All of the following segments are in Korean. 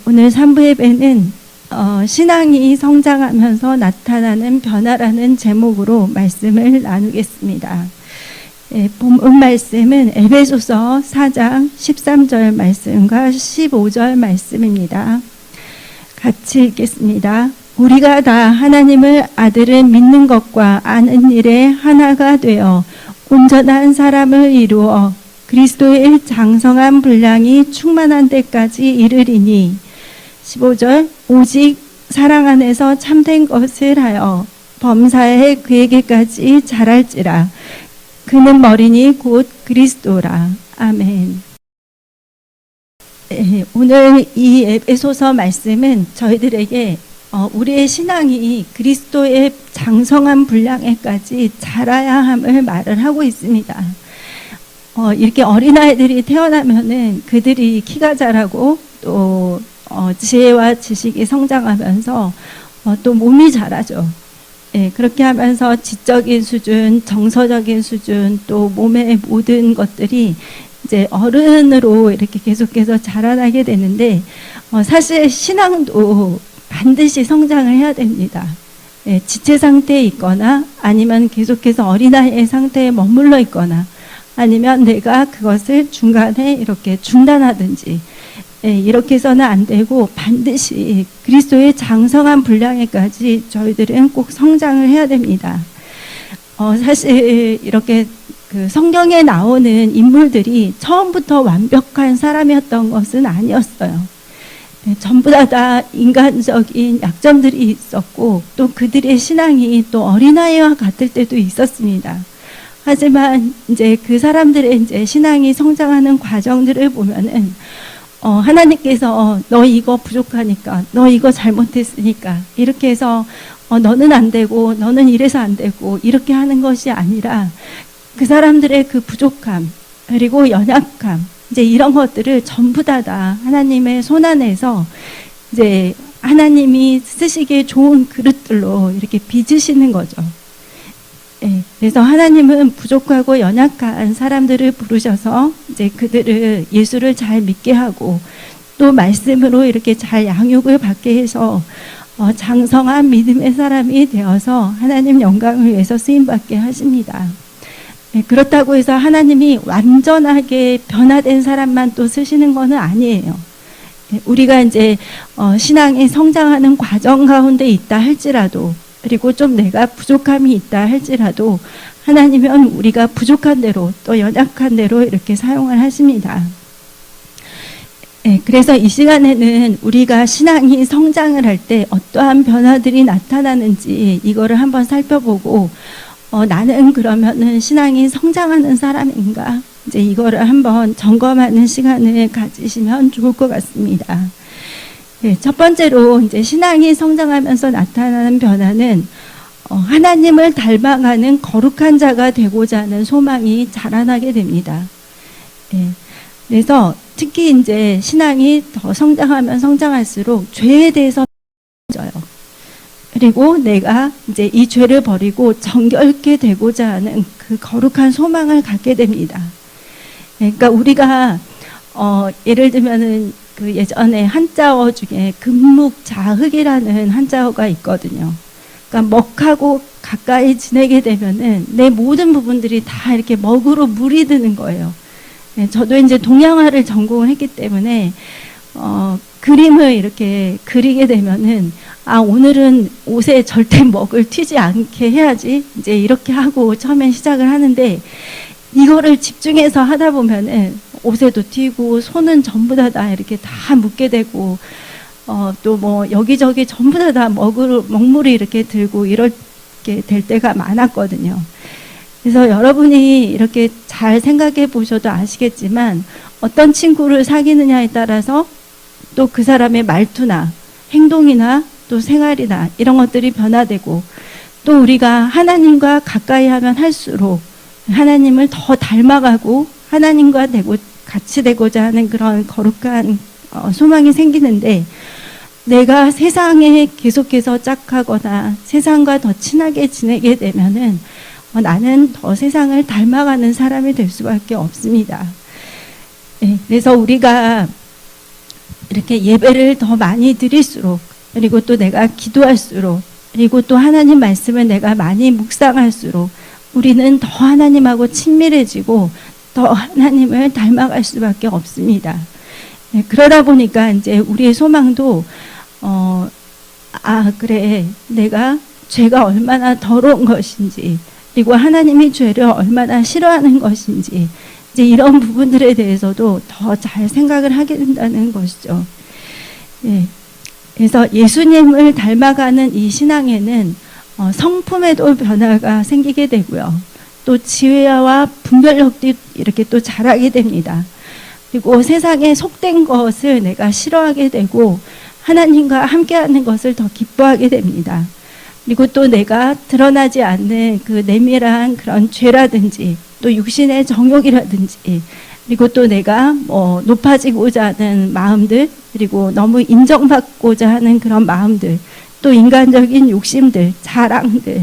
오늘 3부 예배는 신앙이 성장하면서 나타나는 변화라는 제목으로 말씀을 나누겠습니다. 본문 말씀은 에베소서 4장 13절 말씀과 15절 말씀입니다. 같이 읽겠습니다. 우리가 다 하나님을 아들을 믿는 것과 아는 일에 하나가 되어 온전한 사람을 이루어 그리스도의 장성한 분량이 충만한 데까지 이르리니 15절 오직 사랑 안에서 참된 것을 하여 범사에 그에게까지 자랄지라 그는 머리니 곧 그리스도라. 아멘. 오늘 이 에베소서 말씀은 저희들에게 우리의 신앙이 그리스도의 장성한 분량에까지 자라야 함을 말을 하고 있습니다. 이렇게 어린아이들이 태어나면은 그들이 키가 자라고 또 지혜와 지식이 성장하면서 또 몸이 자라죠. 그렇게 하면서 지적인 수준, 정서적인 수준, 또 몸의 모든 것들이 이제 어른으로 이렇게 계속해서 자라나게 되는데 사실 신앙도 반드시 성장을 해야 됩니다. 지체 상태에 있거나 아니면 계속해서 어린아이의 상태에 머물러 있거나 아니면 내가 그것을 중간에 이렇게 중단하든지 이렇게 해서는 안 되고 반드시 그리스도의 장성한 분량에까지 저희들은 꼭 성장을 해야 됩니다. 사실 이렇게 그 성경에 나오는 인물들이 처음부터 완벽한 사람이었던 것은 아니었어요. 전부 다 인간적인 약점들이 있었고 또 그들의 신앙이 또 어린아이와 같을 때도 있었습니다. 하지만 이제 그 사람들의 이제 신앙이 성장하는 과정들을 보면은 하나님께서 너 이거 부족하니까, 너 이거 잘못했으니까 이렇게 해서 너는 안 되고 너는 이래서 안 되고 이렇게 하는 것이 아니라 그 사람들의 그 부족함 그리고 연약함 이제 이런 것들을 전부 다 하나님의 손 안에서 이제 하나님이 쓰시기에 좋은 그릇들로 이렇게 빚으시는 거죠. 그래서 하나님은 부족하고 연약한 사람들을 부르셔서 이제 그들을 예수를 잘 믿게 하고 또 말씀으로 이렇게 잘 양육을 받게 해서 장성한 믿음의 사람이 되어서 하나님 영광을 위해서 쓰임받게 하십니다. 그렇다고 해서 하나님이 완전하게 변화된 사람만 또 쓰시는 것은 아니에요. 우리가 이제 신앙이 성장하는 과정 가운데 있다 할지라도 그리고 좀 내가 부족함이 있다 할지라도 하나님은 우리가 부족한 대로 또 연약한 대로 이렇게 사용을 하십니다. 그래서 이 시간에는 우리가 신앙이 성장을 할 때 어떠한 변화들이 나타나는지 이거를 한번 살펴보고 나는 그러면은 신앙이 성장하는 사람인가 이제 이거를 한번 점검하는 시간을 가지시면 좋을 것 같습니다. 첫 번째로 이제 신앙이 성장하면서 나타나는 변화는 하나님을 닮아가는 거룩한 자가 되고자 하는 소망이 자라나게 됩니다. 그래서 특히 이제 신앙이 더 성장하면 성장할수록 죄에 대해서 져요. 그리고 내가 이제 이 죄를 버리고 정결케 되고자 하는 그 거룩한 소망을 갖게 됩니다. 그러니까 우리가 예를 들면은 그 예전에 한자어 중에 금묵자흑이라는 한자어가 있거든요. 그러니까 먹하고 가까이 지내게 되면은 내 모든 부분들이 다 이렇게 먹으로 물이 드는 거예요. 저도 이제 동양화를 전공을 했기 때문에 그림을 이렇게 그리게 되면은 오늘은 옷에 절대 먹을 튀지 않게 해야지 이제 이렇게 하고 처음엔 시작을 하는데 이거를 집중해서 하다 보면은 옷에도 튀고 손은 전부 다 이렇게 다 묻게 되고 또 뭐 여기저기 전부 다 먹물이 이렇게 들고 이렇게 될 때가 많았거든요. 그래서 여러분이 이렇게 잘 생각해 보셔도 아시겠지만 어떤 친구를 사귀느냐에 따라서 또 그 사람의 말투나 행동이나 또 생활이나 이런 것들이 변화되고 또 우리가 하나님과 가까이 하면 할수록 하나님을 더 닮아가고 하나님과 같이 되고자 하는 그런 거룩한 소망이 생기는데 내가 세상에 계속해서 짝하거나 세상과 더 친하게 지내게 되면은 나는 더 세상을 닮아가는 사람이 될 수밖에 없습니다. 그래서 우리가 이렇게 예배를 더 많이 드릴수록, 그리고 또 내가 기도할수록, 그리고 또 하나님 말씀을 내가 많이 묵상할수록 우리는 더 하나님하고 친밀해지고 더 하나님을 닮아갈 수밖에 없습니다. 네, 그러다 보니까 이제 우리의 소망도 그래, 내가 죄가 얼마나 더러운 것인지, 그리고 하나님이 죄를 얼마나 싫어하는 것인지, 이제 이런 부분들에 대해서도 더 잘 생각을 하게 된다는 것이죠. 네, 그래서 예수님을 닮아가는 이 신앙에는 성품에도 변화가 생기게 되고요. 또 지혜와 분별력도 이렇게 또 자라게 됩니다. 그리고 세상에 속된 것을 내가 싫어하게 되고 하나님과 함께하는 것을 더 기뻐하게 됩니다. 그리고 또 내가 드러나지 않는 그 내밀한 그런 죄라든지 또 육신의 정욕이라든지, 그리고 또 내가 높아지고자 하는 마음들, 그리고 너무 인정받고자 하는 그런 마음들, 또 인간적인 욕심들, 자랑들,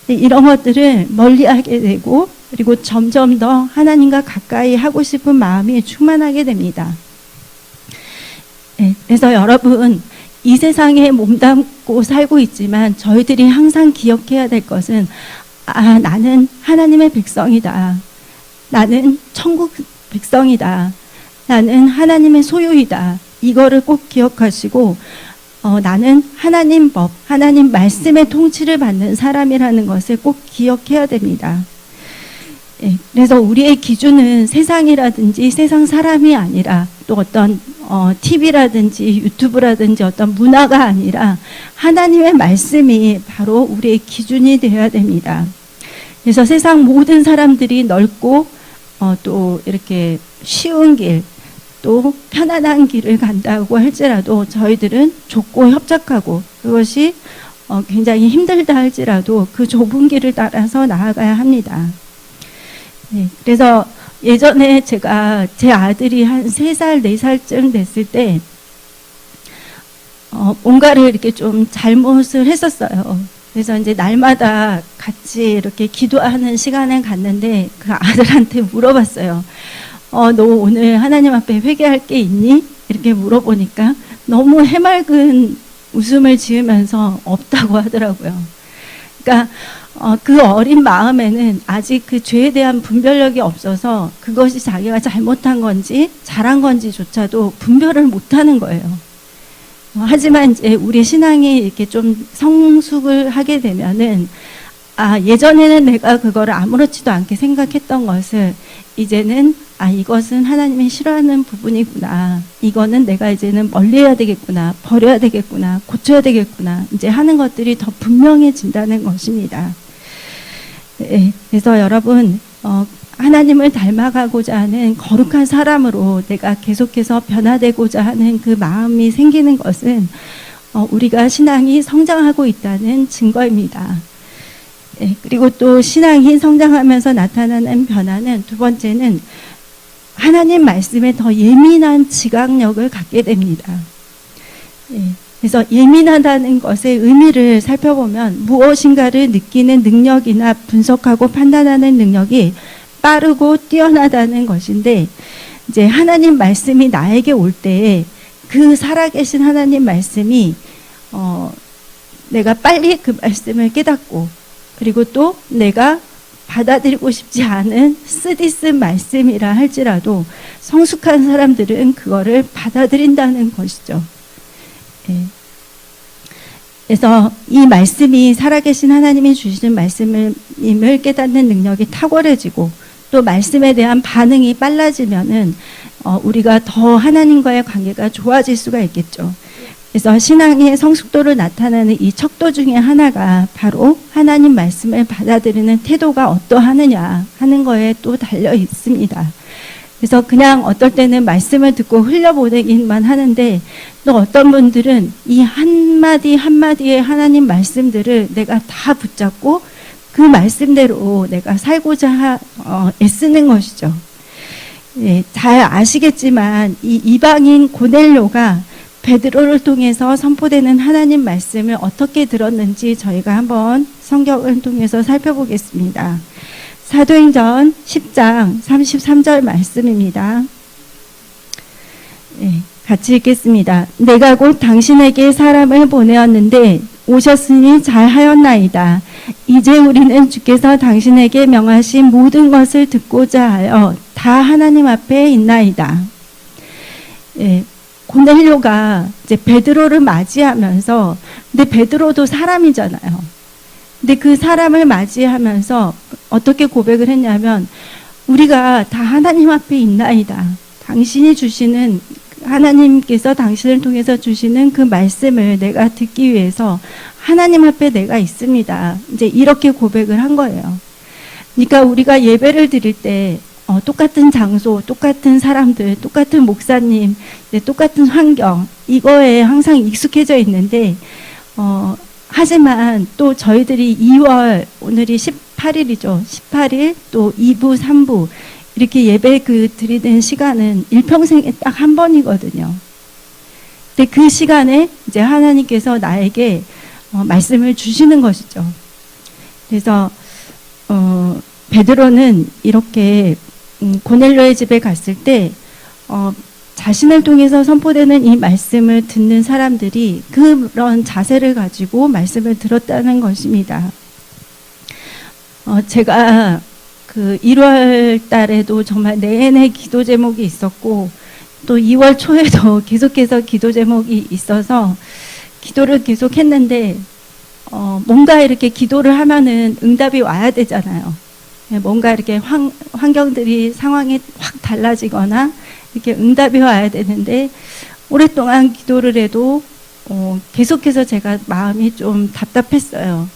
이런 것들을 멀리하게 되고, 그리고 점점 더 하나님과 가까이 하고 싶은 마음이 충만하게 됩니다. 네, 그래서 여러분, 이 세상에 몸담고 살고 있지만 저희들이 항상 기억해야 될 것은 나는 하나님의 백성이다. 나는 천국 백성이다. 나는 하나님의 소유이다. 이거를 꼭 기억하시고 나는 하나님 법, 하나님 말씀의 통치를 받는 사람이라는 것을 꼭 기억해야 됩니다. 예, 그래서 우리의 기준은 세상이라든지 세상 사람이 아니라 또 어떤 TV라든지 유튜브라든지 어떤 문화가 아니라 하나님의 말씀이 바로 우리의 기준이 되어야 됩니다. 그래서 세상 모든 사람들이 넓고 또 이렇게 쉬운 길, 또 편안한 길을 간다고 할지라도 저희들은 좁고 협착하고 그것이 굉장히 힘들다 할지라도 그 좁은 길을 따라서 나아가야 합니다. 네, 그래서 예전에 제가 제 아들이 한 3살, 4살쯤 됐을 때 뭔가를 이렇게 좀 잘못을 했었어요. 그래서 이제 날마다 같이 이렇게 기도하는 시간을 갖는데 그 아들한테 물어봤어요. 너 오늘 하나님 앞에 회개할 게 있니? 이렇게 물어보니까 너무 해맑은 웃음을 지으면서 없다고 하더라고요. 그러니까 그 어린 마음에는 아직 그 죄에 대한 분별력이 없어서 그것이 자기가 잘못한 건지 잘한 건지조차도 분별을 못하는 거예요. 하지만 이제 우리 신앙이 이렇게 좀 성숙을 하게 되면은 예전에는 내가 그거를 아무렇지도 않게 생각했던 것을 이제는 이것은 하나님이 싫어하는 부분이구나. 이거는 내가 이제는 멀리해야 되겠구나. 버려야 되겠구나. 고쳐야 되겠구나. 이제 하는 것들이 더 분명해진다는 것입니다. 네, 그래서 여러분 하나님을 닮아가고자 하는 거룩한 사람으로 내가 계속해서 변화되고자 하는 그 마음이 생기는 것은 우리가 신앙이 성장하고 있다는 증거입니다. 네, 그리고 또 신앙이 성장하면서 나타나는 변화는 두 번째는 하나님 말씀에 더 예민한 지각력을 갖게 됩니다. 네, 그래서 예민하다는 것의 의미를 살펴보면 무엇인가를 느끼는 능력이나 분석하고 판단하는 능력이 빠르고 뛰어나다는 것인데, 이제 하나님 말씀이 나에게 올 때에 그 살아계신 하나님 말씀이 내가 빨리 그 말씀을 깨닫고, 그리고 또 내가 받아들이고 싶지 않은 쓰디쓴 말씀이라 할지라도 성숙한 사람들은 그거를 받아들인다는 것이죠. 네. 그래서 이 말씀이 살아계신 하나님이 주시는 말씀을 깨닫는 능력이 탁월해지고 또 말씀에 대한 반응이 빨라지면은 우리가 더 하나님과의 관계가 좋아질 수가 있겠죠. 그래서 신앙의 성숙도를 나타내는 이 척도 중에 하나가 바로 하나님 말씀을 받아들이는 태도가 어떠하느냐 하는 거에 또 달려 있습니다. 그래서 그냥 어떨 때는 말씀을 듣고 흘려보내기만 하는데 또 어떤 분들은 이 한마디 한마디의 하나님 말씀들을 내가 다 붙잡고 그 말씀대로 내가 살고자 애쓰는 것이죠. 네, 잘 아시겠지만 이 이방인 고넬료가 베드로를 통해서 선포되는 하나님 말씀을 어떻게 들었는지 저희가 한번 성경을 통해서 살펴보겠습니다. 사도행전 10장 33절 말씀입니다. 네, 같이 읽겠습니다. 내가 곧 당신에게 사람을 보내었는데 오셨으니 잘하였나이다. 이제 우리는 주께서 당신에게 명하신 모든 것을 듣고자 하여 다 하나님 앞에 있나이다. 예, 고넬료가 이제 베드로를 맞이하면서, 근데 베드로도 사람이잖아요. 근데 그 사람을 맞이하면서 어떻게 고백을 했냐면, 우리가 다 하나님 앞에 있나이다. 당신이 주시는, 하나님께서 당신을 통해서 주시는 그 말씀을 내가 듣기 위해서 하나님 앞에 내가 있습니다. 이제 이렇게 고백을 한 거예요. 그러니까 우리가 예배를 드릴 때 똑같은 장소, 똑같은 사람들, 똑같은 목사님, 똑같은 환경, 이거에 항상 익숙해져 있는데, 하지만 또 저희들이 2월, 오늘이 18일이죠. 18일, 또 2부, 3부, 이렇게 예배 드리는 시간은 일평생에 딱 한 번이거든요. 근데 그 시간에 이제 하나님께서 나에게 말씀을 주시는 것이죠. 그래서, 베드로는 이렇게 고넬료의 집에 갔을 때 자신을 통해서 선포되는 이 말씀을 듣는 사람들이 그런 자세를 가지고 말씀을 들었다는 것입니다. 제가 그 1월 달에도 정말 내내 기도 제목이 있었고, 또 2월 초에도 계속해서 기도 제목이 있어서 기도를 계속 했는데, 뭔가 이렇게 기도를 하면은 응답이 와야 되잖아요. 뭔가 이렇게 환경들이, 상황이 확 달라지거나 이렇게 응답이 와야 되는데, 오랫동안 기도를 해도 계속해서 제가 마음이 좀 답답했어요.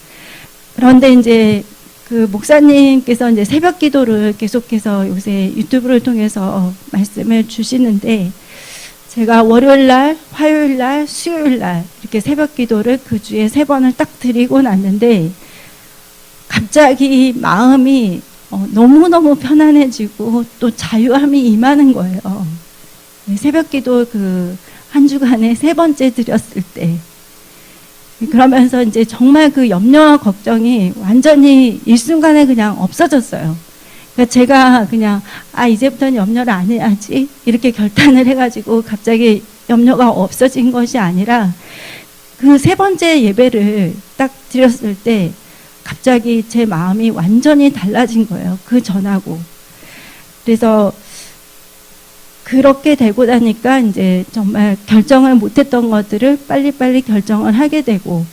그런데 이제 그 목사님께서 이제 새벽 기도를 계속해서 요새 유튜브를 통해서 말씀을 주시는데, 제가 월요일 날, 화요일 날, 수요일 날 이렇게 새벽 기도를 그 주에 3번을 딱 드리고 났는데, 갑자기 마음이 너무너무 편안해지고 또 자유함이 임하는 거예요. 새벽 기도 그 한 주간에 3번째 드렸을 때. 그러면서 이제 정말 그 염려와 걱정이 완전히 일순간에 그냥 없어졌어요. 그러니까 제가 그냥 이제부터는 염려를 안 해야지 이렇게 결단을 해가지고 갑자기 염려가 없어진 것이 아니라, 그 3번째 예배를 딱 드렸을 때 갑자기 제 마음이 완전히 달라진 거예요. 그 전하고. 그래서 그렇게 되고 나니까 이제 정말 결정을 못했던 것들을 빨리빨리 결정을 하게 되고,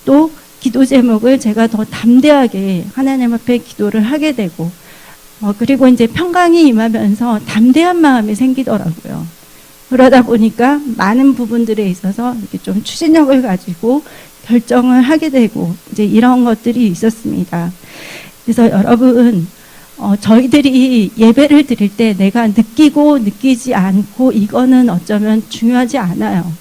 또 기도 제목을 제가 더 담대하게 하나님 앞에 기도를 하게 되고, 그리고 이제 평강이 임하면서 담대한 마음이 생기더라고요. 그러다 보니까 많은 부분들에 있어서 이렇게 좀 추진력을 가지고 결정을 하게 되고, 이제 이런 것들이 있었습니다. 그래서 여러분, 저희들이 예배를 드릴 때 내가 느끼고 느끼지 않고 이거는 어쩌면 중요하지 않아요.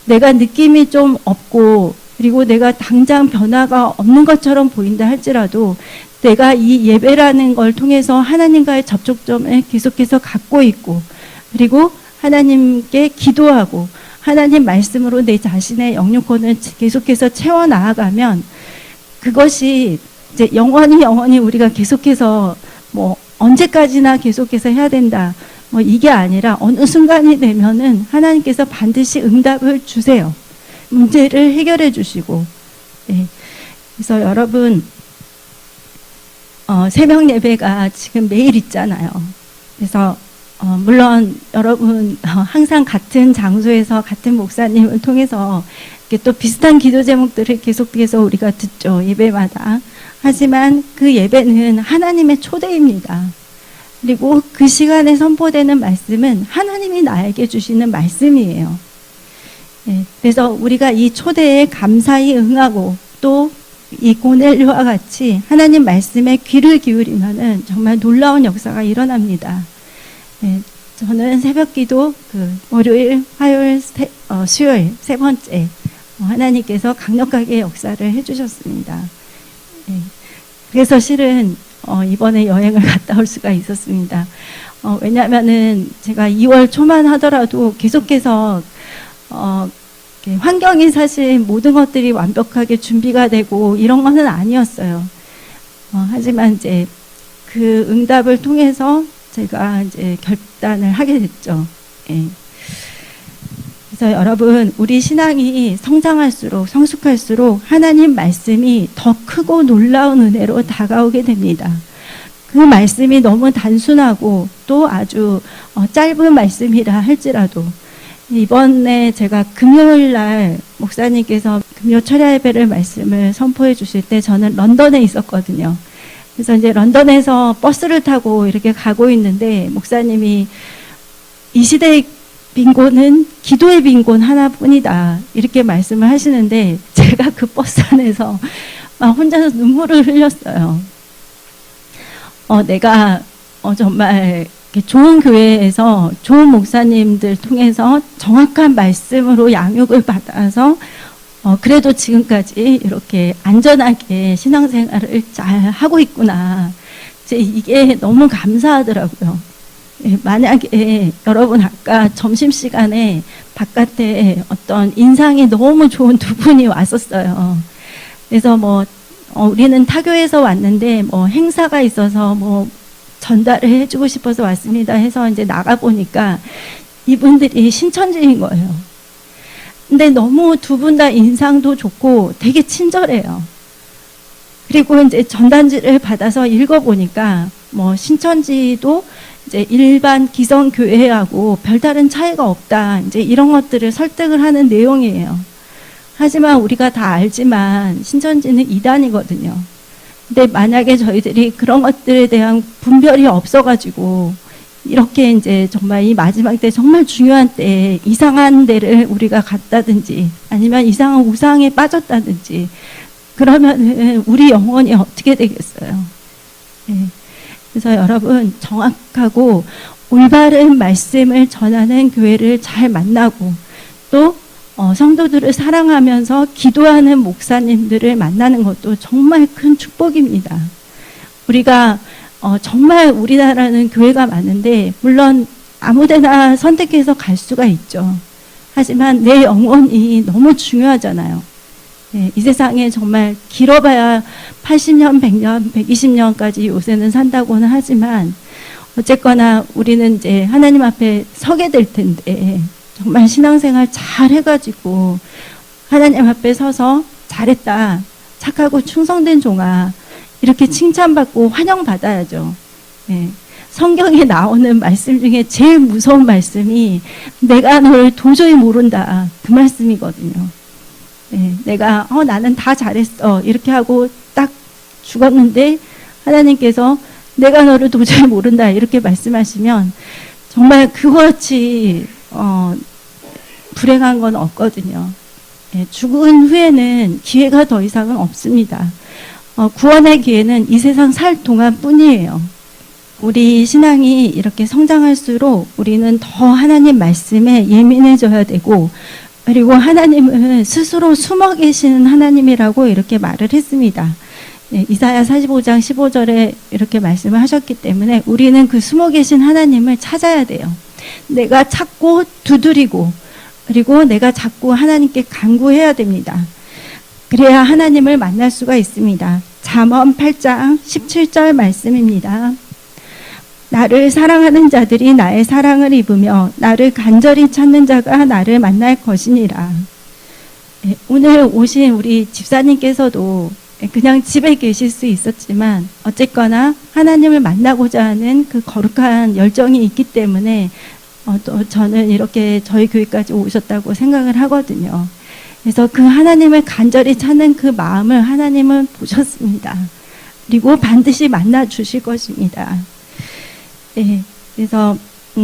내가 느낌이 좀 없고, 그리고 내가 당장 변화가 없는 것처럼 보인다 할지라도 내가 이 예배라는 걸 통해서 하나님과의 접촉점을 계속해서 갖고 있고, 그리고 하나님께 기도하고 하나님 말씀으로 내 자신의 영육권을 계속해서 채워 나아가면, 그것이 이제 영원히 우리가 계속해서 뭐 언제까지나 계속해서 해야 된다, 뭐 이게 아니라 어느 순간이 되면은 하나님께서 반드시 응답을 주세요. 문제를 해결해 주시고. 네. 그래서 여러분, 새벽 예배가 지금 매일 있잖아요. 그래서 물론 여러분 항상 같은 장소에서 같은 목사님을 통해서 이렇게 또 비슷한 기도 제목들을 계속해서 우리가 듣죠, 예배마다. 하지만 그 예배는 하나님의 초대입니다. 그리고 그 시간에 선포되는 말씀은 하나님이 나에게 주시는 말씀이에요. 네, 그래서 우리가 이 초대에 감사히 응하고 또 이 고넬료와 같이 하나님 말씀에 귀를 기울이면은 정말 놀라운 역사가 일어납니다. 네, 저는 새벽기도 월요일, 화요일, 수요일 3번째 하나님께서 강력하게 역사를 해주셨습니다. 네, 그래서 실은 이번에 여행을 갔다 올 수가 있었습니다. 왜냐하면은 제가 2월 초만 하더라도 계속해서 환경이 사실 모든 것들이 완벽하게 준비가 되고 이런 것은 아니었어요. 하지만 이제 그 응답을 통해서 제가 이제 결단을 하게 됐죠. 예. 그래서 여러분, 우리 신앙이 성장할수록 성숙할수록 하나님 말씀이 더 크고 놀라운 은혜로 다가오게 됩니다. 그 말씀이 너무 단순하고 또 아주 짧은 말씀이라 할지라도, 이번에 제가 금요일 날 목사님께서 금요 철야 예배를 말씀을 선포해 주실 때 저는 런던에 있었거든요. 그래서 이제 런던에서 버스를 타고 이렇게 가고 있는데 목사님이 이 시대의 빈곤은 기도의 빈곤 하나뿐이다 이렇게 말씀을 하시는데, 제가 그 버스 안에서 혼자서 눈물을 흘렸어요. 내가 정말 좋은 교회에서 좋은 목사님들 통해서 정확한 말씀으로 양육을 받아서 그래도 지금까지 이렇게 안전하게 신앙생활을 잘 하고 있구나. 이게 너무 감사하더라고요. 만약에 여러분 아까 점심시간에 바깥에 어떤 인상이 너무 좋은 두 분이 왔었어요. 그래서 우리는 타교에서 왔는데 행사가 있어서 전달을 해주고 싶어서 왔습니다 해서 이제 나가보니까 이분들이 신천지인 거예요. 근데 너무 두 분 다 인상도 좋고 되게 친절해요. 그리고 이제 전단지를 받아서 읽어보니까 신천지도 이제 일반 기성교회하고 별다른 차이가 없다. 이제 이런 것들을 설득을 하는 내용이에요. 하지만 우리가 다 알지만 신천지는 이단이거든요. 근데 만약에 저희들이 그런 것들에 대한 분별이 없어가지고 이렇게 이제 정말 이 마지막 때 정말 중요한 때에 이상한 데를 우리가 갔다든지 아니면 이상한 우상에 빠졌다든지 그러면 우리 영혼이 어떻게 되겠어요? 네. 그래서 여러분, 정확하고 올바른 말씀을 전하는 교회를 잘 만나고 또 성도들을 사랑하면서 기도하는 목사님들을 만나는 것도 정말 큰 축복입니다. 우리가 정말 우리나라는 교회가 많은데 물론 아무데나 선택해서 갈 수가 있죠. 하지만 내 영혼이 너무 중요하잖아요. 네, 이 세상에 정말 길어봐야 80년, 100년, 120년까지 요새는 산다고는 하지만 어쨌거나 우리는 이제 하나님 앞에 서게 될 텐데 정말 신앙생활 잘 해가지고 하나님 앞에 서서 잘했다, 착하고 충성된 종아 이렇게 칭찬받고 환영받아야죠. 네. 성경에 나오는 말씀 중에 제일 무서운 말씀이 내가 널 도저히 모른다 그 말씀이거든요. 네, 내가 나는 다 잘했어 이렇게 하고 딱 죽었는데 하나님께서 내가 너를 도저히 모른다 이렇게 말씀하시면 정말 그것이 불행한 건 없거든요. 네, 죽은 후에는 기회가 더 이상은 없습니다. 구원의 기회는 이 세상 살 동안 뿐이에요. 우리 신앙이 이렇게 성장할수록 우리는 더 하나님 말씀에 예민해져야 되고, 그리고 하나님은 스스로 숨어 계시는 하나님이라고 이렇게 말을 했습니다. 네, 이사야 45장 15절에 이렇게 말씀을 하셨기 때문에 우리는 그 숨어 계신 하나님을 찾아야 돼요. 내가 찾고 두드리고 그리고 내가 자꾸 하나님께 간구해야 됩니다. 그래야 하나님을 만날 수가 있습니다. 잠언 8장 17절 말씀입니다. 나를 사랑하는 자들이 나의 사랑을 입으며 나를 간절히 찾는 자가 나를 만날 것이니라. 네, 오늘 오신 우리 집사님께서도 그냥 집에 계실 수 있었지만 어쨌거나 하나님을 만나고자 하는 그 거룩한 열정이 있기 때문에 또 저는 이렇게 저희 교회까지 오셨다고 생각을 하거든요. 그래서 그 하나님을 간절히 찾는 그 마음을 하나님은 보셨습니다. 그리고 반드시 만나 주실 것입니다. 네, 그래서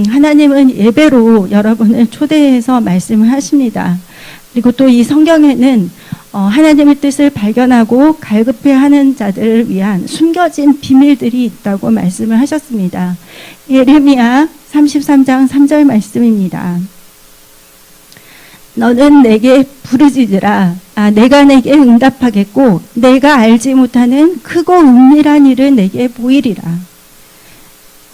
하나님은 예배로 여러분을 초대해서 말씀을 하십니다. 그리고 또 이 성경에는 하나님의 뜻을 발견하고 갈급해하는 자들을 위한 숨겨진 비밀들이 있다고 말씀을 하셨습니다. 예레미야 33장 3절 말씀입니다. 너는 내게 부르짖으라. 내가 내게 응답하겠고 내가 알지 못하는 크고 은밀한 일을 내게 보이리라.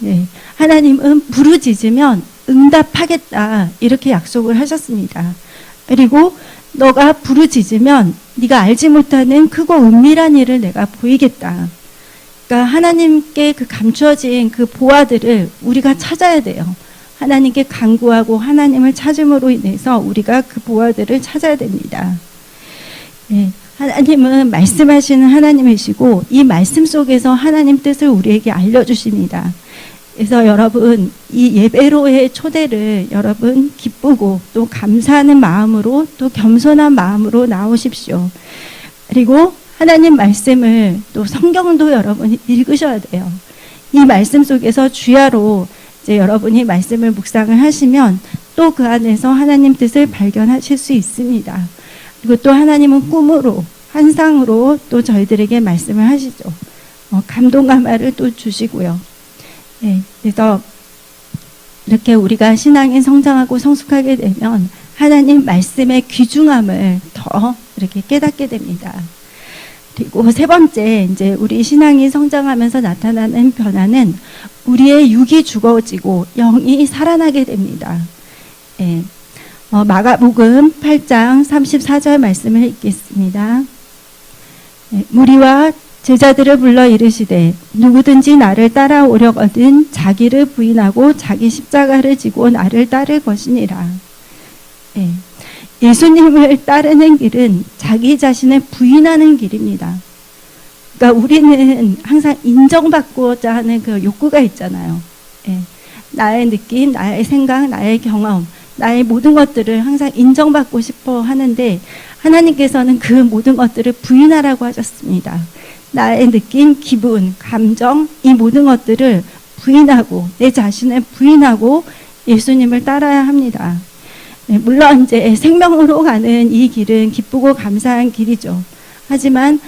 네, 하나님은 부르짖으면 응답하겠다 이렇게 약속을 하셨습니다. 그리고 너가 부르짖으면 네가 알지 못하는 크고 은밀한 일을 내가 보이겠다. 그러니까 하나님께 그 감추어진 그 보화들을 우리가 찾아야 돼요. 하나님께 간구하고 하나님을 찾음으로 인해서 우리가 그 보화들을 찾아야 됩니다. 네, 하나님은 말씀하시는 하나님이시고 이 말씀 속에서 하나님 뜻을 우리에게 알려주십니다. 그래서 여러분 이 예배로의 초대를 여러분 기쁘고 또 감사하는 마음으로 또 겸손한 마음으로 나오십시오. 그리고 하나님 말씀을 또 성경도 여러분이 읽으셔야 돼요. 이 말씀 속에서 주야로 이제 여러분이 말씀을 묵상을 하시면 또 그 안에서 하나님 뜻을 발견하실 수 있습니다. 그리고 또 하나님은 꿈으로 환상으로 또 저희들에게 말씀을 하시죠. 감동과 말을 또 주시고요. 네, 그래서 이렇게 우리가 신앙이 성장하고 성숙하게 되면 하나님 말씀의 귀중함을 더 이렇게 깨닫게 됩니다. 그리고 세 번째, 이제 우리 신앙이 성장하면서 나타나는 변화는 우리의 육이 죽어지고 영이 살아나게 됩니다. 예. 마가복음 8장 34절 말씀을 읽겠습니다. 예, 무리와 제자들을 불러 이르시되 누구든지 나를 따라오려거든 자기를 부인하고 자기 십자가를 지고 나를 따를 것이니라. 예. 예수님을 따르는 길은 자기 자신을 부인하는 길입니다. 그러니까 우리는 항상 인정받고자 하는 그 욕구가 있잖아요. 예. 나의 느낌, 나의 생각, 나의 경험, 나의 모든 것들을 항상 인정받고 싶어 하는데 하나님께서는 그 모든 것들을 부인하라고 하셨습니다. 나의 느낌, 기분, 감정, 이 모든 것들을 부인하고 내 자신을 부인하고 예수님을 따라야 합니다. 네, 물론 이제 생명으로 가는 이 길은 기쁘고 감사한 길이죠. 하지만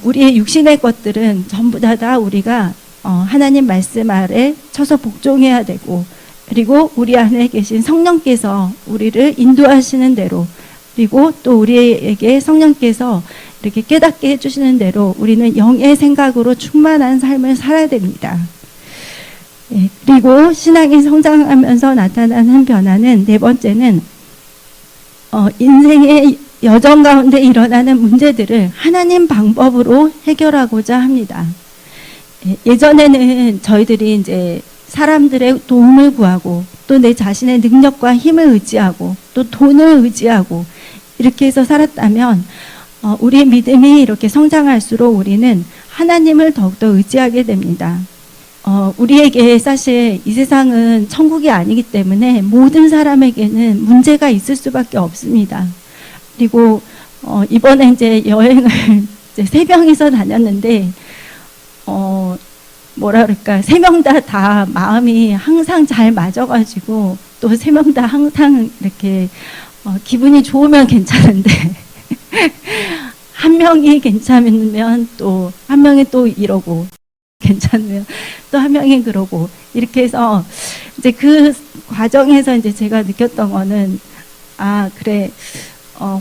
우리의 육신의 것들은 전부 다 우리가 하나님 말씀 아래 쳐서 복종해야 되고, 그리고 우리 안에 계신 성령께서 우리를 인도하시는 대로, 그리고 또 우리에게 성령께서 이렇게 깨닫게 해주시는 대로 우리는 영의 생각으로 충만한 삶을 살아야 됩니다. 네, 그리고 신앙이 성장하면서 나타나는 변화는 네 번째는 인생의 여정 가운데 일어나는 문제들을 하나님 방법으로 해결하고자 합니다. 예전에는 저희들이 이제 사람들의 도움을 구하고 또 내 자신의 능력과 힘을 의지하고 또 돈을 의지하고 이렇게 해서 살았다면 우리의 믿음이 이렇게 성장할수록 우리는 하나님을 더욱더 의지하게 됩니다. 우리에게 사실 이 세상은 천국이 아니기 때문에 모든 사람에게는 문제가 있을 수밖에 없습니다. 그리고 이번에 이제 여행을 이제 3명이서 다녔는데 뭐라 그럴까, 3명 다 마음이 항상 잘 맞아가지고 또 3명 다 항상 이렇게 기분이 좋으면 괜찮은데 한 명이 괜찮으면 또 한 명이 또 이러고 괜찮으면 또 한 명이 그러고 이렇게 해서 이제 그 과정에서 이제 제가 느꼈던 거는 그래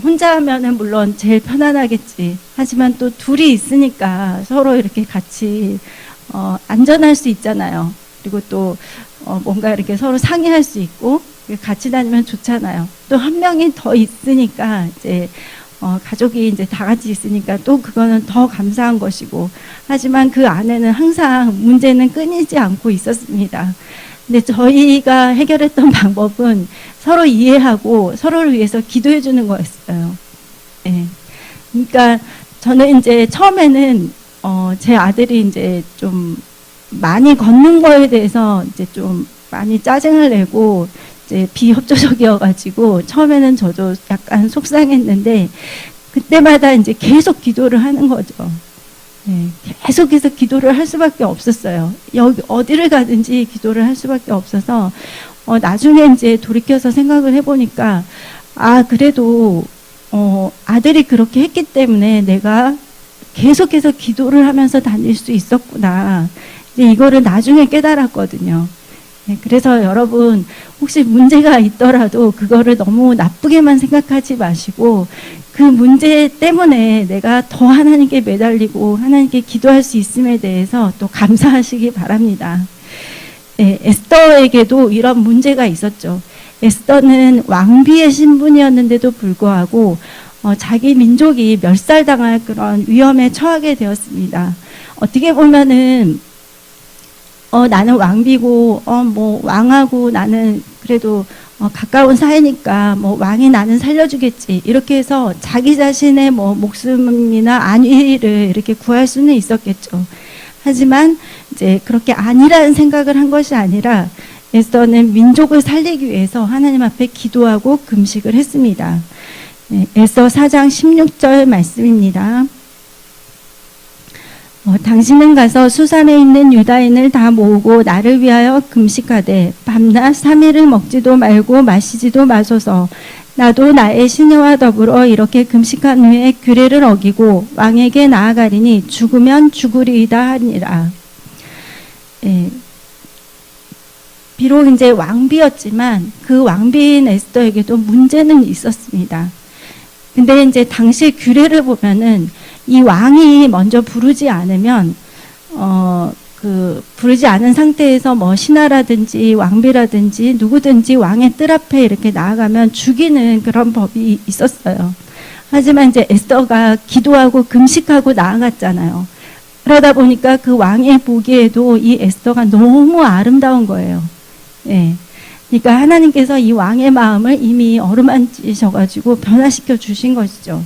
혼자 하면은 물론 제일 편안하겠지. 하지만 또 둘이 있으니까 서로 이렇게 같이 안전할 수 있잖아요. 그리고 또 뭔가 이렇게 서로 상의할 수 있고 같이 다니면 좋잖아요. 또 한 명이 더 있으니까 이제 가족이 이제 다 같이 있으니까 또 그거는 더 감사한 것이고, 하지만 그 안에는 항상 문제는 끊이지 않고 있었습니다. 근데 저희가 해결했던 방법은 서로 이해하고 서로를 위해서 기도해 주는 거였어요. 네. 그러니까 저는 이제 처음에는 제 아들이 이제 좀 많이 걷는 거에 대해서 이제 좀 많이 짜증을 내고 이제 비협조적이어가지고 처음에는 저도 약간 속상했는데 그때마다 이제 계속 기도를 하는 거죠. 네, 계속해서 기도를 할 수밖에 없었어요. 여기 어디를 가든지 기도를 할 수밖에 없어서 나중에 이제 돌이켜서 생각을 해보니까 그래도 아들이 그렇게 했기 때문에 내가 계속해서 기도를 하면서 다닐 수 있었구나. 이제 이거를 나중에 깨달았거든요. 네, 그래서 여러분 혹시 문제가 있더라도 그거를 너무 나쁘게만 생각하지 마시고 그 문제 때문에 내가 더 하나님께 매달리고 하나님께 기도할 수 있음에 대해서 또 감사하시기 바랍니다. 네, 에스더에게도 이런 문제가 있었죠. 에스더는 왕비의 신분이었는데도 불구하고 자기 민족이 멸살당할 그런 위험에 처하게 되었습니다. 어떻게 보면은 나는 왕비고 뭐 왕하고 나는 그래도 가까운 사이니까 뭐 왕이 나는 살려주겠지 이렇게 해서 자기 자신의 뭐 목숨이나 안위를 이렇게 구할 수는 있었겠죠. 하지만 이제 그렇게 아니라는 생각을 한 것이 아니라 에스더는 민족을 살리기 위해서 하나님 앞에 기도하고 금식을 했습니다. 에스더 4장 16절 말씀입니다. 당신은 가서 수산에 있는 유다인을 다 모으고 나를 위하여 금식하되 밤낮 3일을 먹지도 말고 마시지도 마소서. 나도 나의 시내와 더불어 이렇게 금식한 후에 규례를 어기고 왕에게 나아가리니 죽으면 죽으리이다 하니라. 비록 이제 왕비였지만 그 왕비인 에스더에게도 문제는 있었습니다. 근데 이제 당시 규례를 보면은 이 왕이 먼저 부르지 않으면 부르지 않은 상태에서 뭐 신하라든지 왕비라든지 누구든지 왕의 뜰 앞에 이렇게 나아가면 죽이는 그런 법이 있었어요. 하지만 이제 에스더가 기도하고 금식하고 나아갔잖아요. 그러다 보니까 그 왕이 보기에도 이 에스더가 너무 아름다운 거예요. 예. 그러니까 하나님께서 이 왕의 마음을 이미 어루만지셔가지고 변화시켜 주신 것이죠.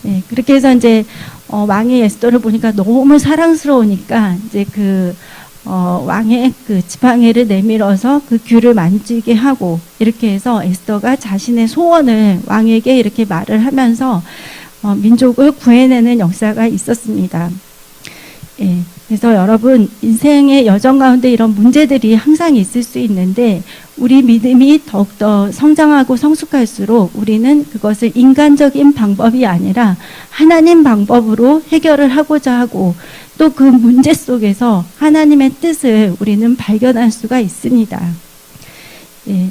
예. 그렇게 해서 이제 왕이 에스더를 보니까 너무 사랑스러우니까 이제 왕의 그 지팡이를 내밀어서 그 귀를 만지게 하고 이렇게 해서 에스더가 자신의 소원을 왕에게 이렇게 말을 하면서 민족을 구해내는 역사가 있었습니다. 예. 그래서 여러분 인생의 여정 가운데 이런 문제들이 항상 있을 수 있는데 우리 믿음이 더욱더 성장하고 성숙할수록 우리는 그것을 인간적인 방법이 아니라 하나님 방법으로 해결을 하고자 하고 또 그 문제 속에서 하나님의 뜻을 우리는 발견할 수가 있습니다. 예.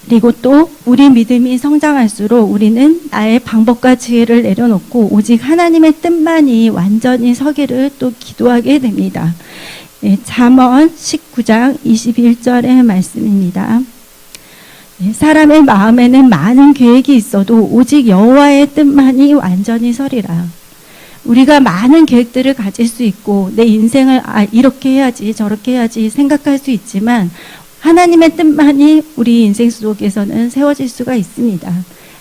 그리고 또 우리 믿음이 성장할수록 우리는 나의 방법과 지혜를 내려놓고 오직 하나님의 뜻만이 완전히 서기를 또 기도하게 됩니다. 예, 잠언 19장 21절의 말씀입니다. 예, 사람의 마음에는 많은 계획이 있어도 오직 여호와의 뜻만이 완전히 서리라. 우리가 많은 계획들을 가질 수 있고 내 인생을 이렇게 해야지 저렇게 해야지 생각할 수 있지만 하나님의 뜻만이 우리 인생 속에서는 세워질 수가 있습니다.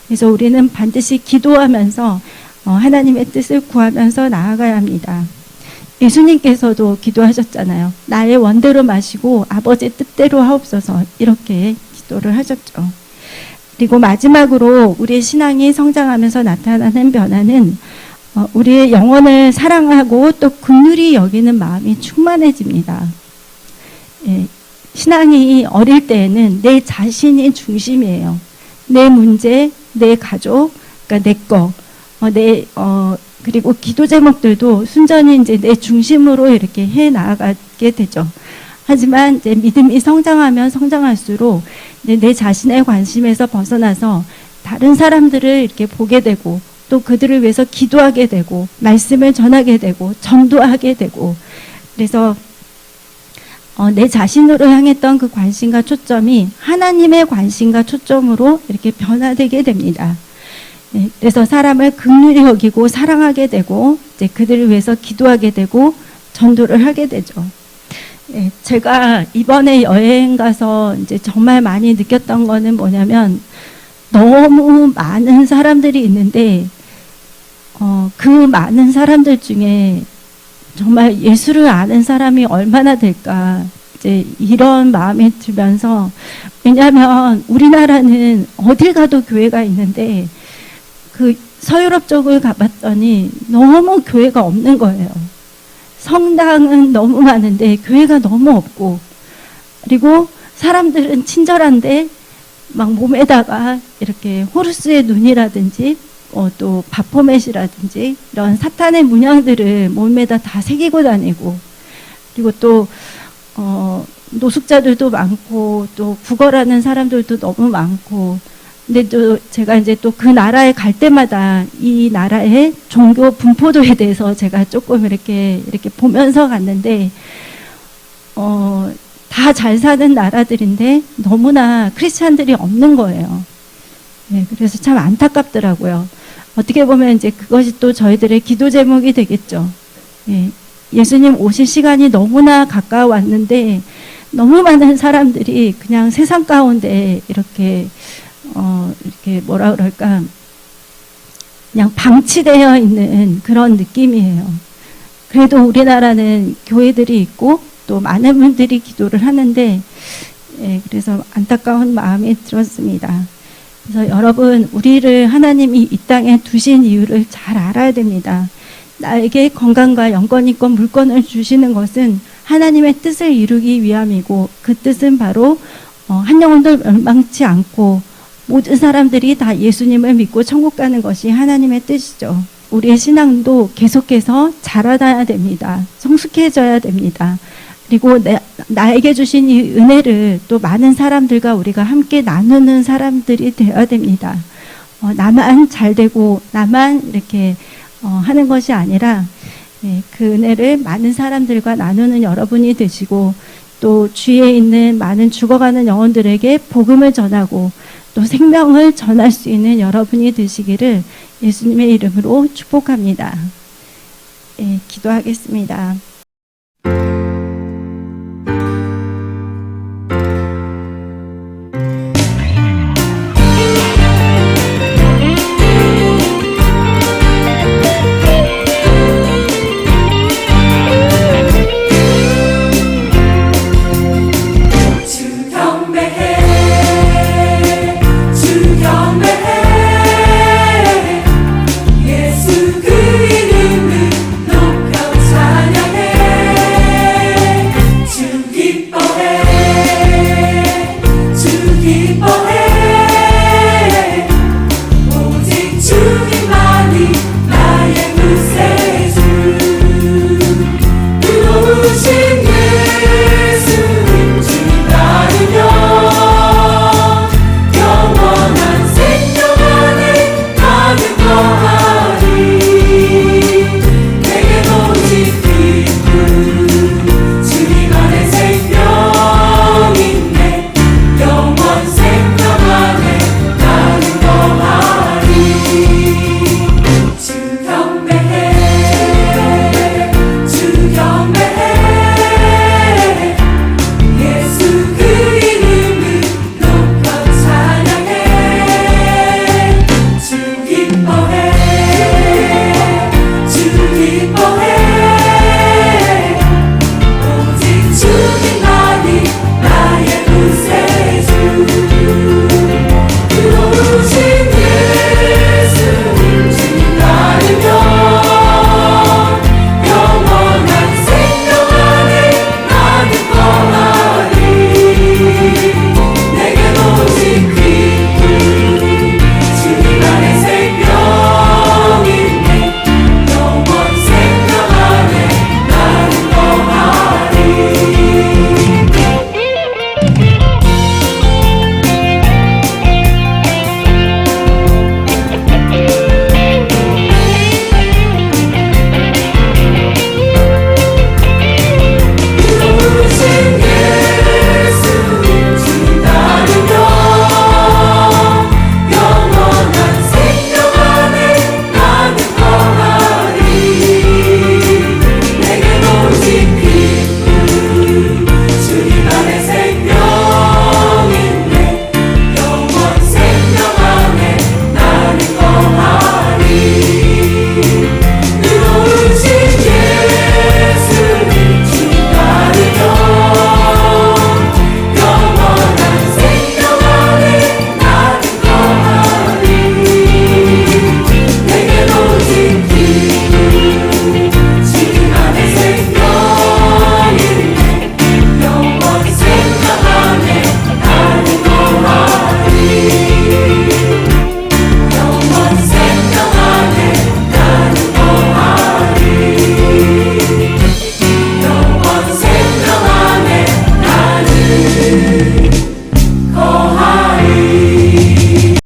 그래서 우리는 반드시 기도하면서 하나님의 뜻을 구하면서 나아가야 합니다. 예수님께서도 기도하셨잖아요. 나의 원대로 마시고 아버지의 뜻대로 하옵소서 이렇게 기도를 하셨죠. 그리고 마지막으로 우리의 신앙이 성장하면서 나타나는 변화는 우리의 영혼을 사랑하고 또 긍휼히 여기는 마음이 충만해집니다. 예. 신앙이 어릴 때에는 내 자신이 중심이에요. 내 문제, 내 가족, 그러니까 내 거, 그리고 기도 제목들도 순전히 이제 내 중심으로 이렇게 해 나가게 되죠. 하지만 이제 믿음이 성장하면 성장할수록 이제 내 자신의 관심에서 벗어나서 다른 사람들을 이렇게 보게 되고 또 그들을 위해서 기도하게 되고 말씀을 전하게 되고 전도하게 되고 그래서 내 자신으로 향했던 그 관심과 초점이 하나님의 관심과 초점으로 이렇게 변화되게 됩니다. 네, 그래서 사람을 긍휼히 여기고 사랑하게 되고 이제 그들을 위해서 기도하게 되고 전도를 하게 되죠. 네, 제가 이번에 여행 가서 이제 정말 많이 느꼈던 거는 뭐냐면 너무 많은 사람들이 있는데 그 많은 사람들 중에 정말 예수를 아는 사람이 얼마나 될까 이제 이런 마음이 들면서 왜냐하면 우리나라는 어딜 가도 교회가 있는데 그 서유럽 쪽을 가봤더니 너무 교회가 없는 거예요. 성당은 너무 많은데 교회가 너무 없고 그리고 사람들은 친절한데 막 몸에다가 이렇게 호루스의 눈이라든지 또 바포맷이라든지 이런 사탄의 문양들을 몸에다 다 새기고 다니고 그리고 또 노숙자들도 많고 또 구걸하는 사람들도 너무 많고 근데 또 제가 이제 또 그 나라에 갈 때마다 이 나라의 종교 분포도에 대해서 제가 조금 이렇게 보면서 갔는데 다 잘 사는 나라들인데 너무나 크리스찬들이 없는 거예요. 네, 그래서 참 안타깝더라고요. 어떻게 보면 이제 그것이 또 저희들의 기도 제목이 되겠죠. 예, 예수님 오실 시간이 너무나 가까워왔는데 너무 많은 사람들이 그냥 세상 가운데 이렇게 뭐라 그럴까, 그냥 방치되어 있는 그런 느낌이에요. 그래도 우리나라는 교회들이 있고 또 많은 분들이 기도를 하는데, 그래서 안타까운 마음이 들었습니다. 그래서 여러분, 우리를 하나님이 이 땅에 두신 이유를 잘 알아야 됩니다. 나에게 건강과 영권이권 물권을 주시는 것은 하나님의 뜻을 이루기 위함이고, 그 뜻은 바로 한 영혼도 멸망치 않고 모든 사람들이 다 예수님을 믿고 천국 가는 것이 하나님의 뜻이죠. 우리의 신앙도 계속해서 자라나야 됩니다. 성숙해져야 됩니다. 그리고 나에게 주신 이 은혜를 또 많은 사람들과 우리가 함께 나누는 사람들이 되어야 됩니다. 나만 잘 되고 나만 이렇게 하는 것이 아니라, 그 은혜를 많은 사람들과 나누는 여러분이 되시고, 또 주위에 있는 많은 죽어가는 영혼들에게 복음을 전하고 또 생명을 전할 수 있는 여러분이 되시기를 예수님의 이름으로 축복합니다. 기도하겠습니다.